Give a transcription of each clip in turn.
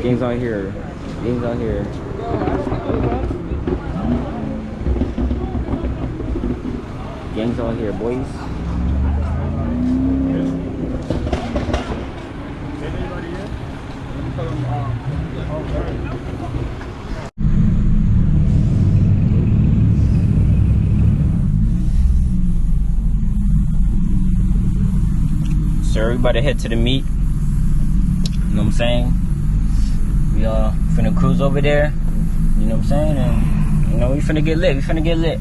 Gang's out here. Gang's out here. Gang's out here, boys. So we about to head to the meet. You know what I'm saying? We finna cruise over there. You know what I'm saying? And you know, we finna get lit. We finna get lit.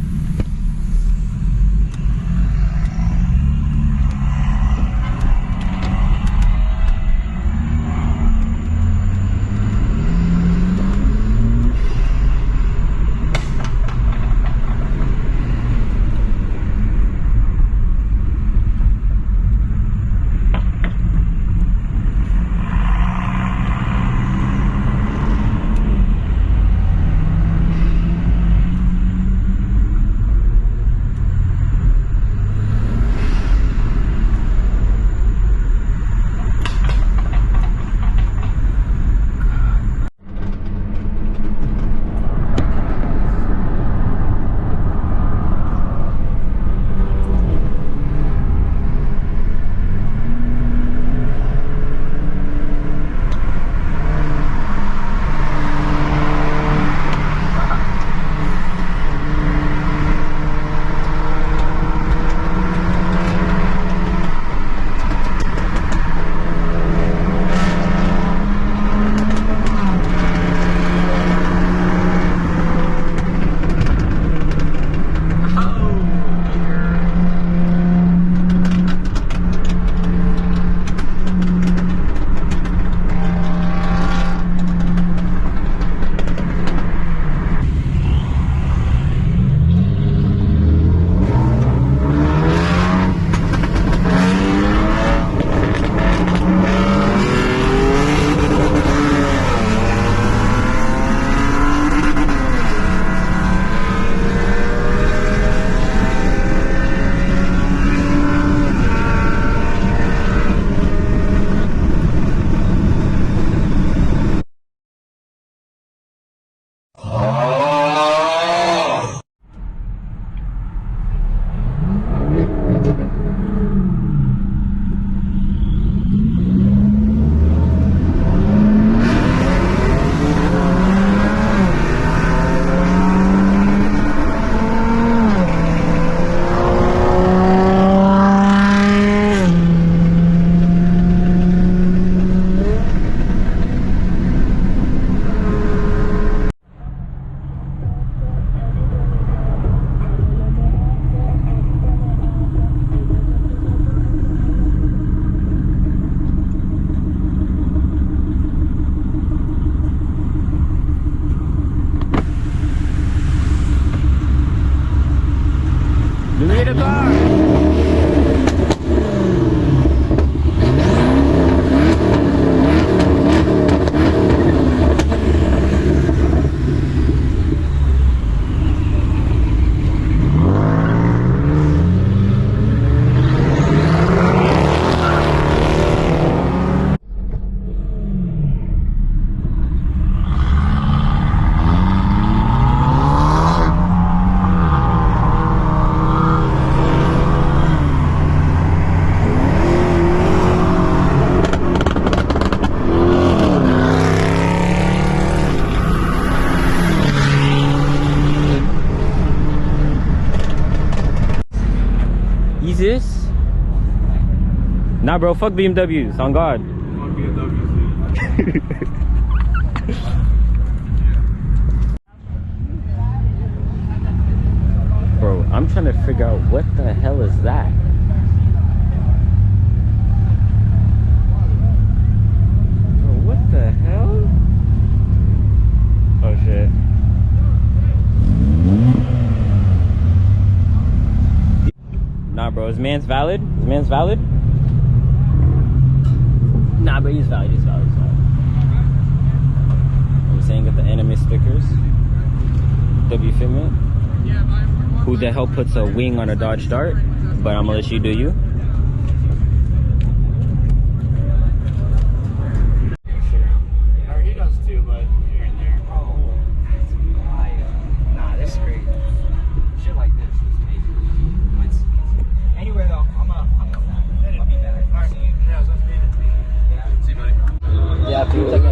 This? Nah, bro, fuck BMWs, on God. Fuck BMWs, Bro, I'm trying to figure out what the hell is that? Bro, what the hell? Oh shit. Nah, bro, his man's valid? His man's valid? Nah, but he's valid, he's valid, he's valid. I'm saying get the anime stickers. W Fitment. Who the hell puts a wing on a Dodge Dart? But I'm gonna let you do you. He does He was like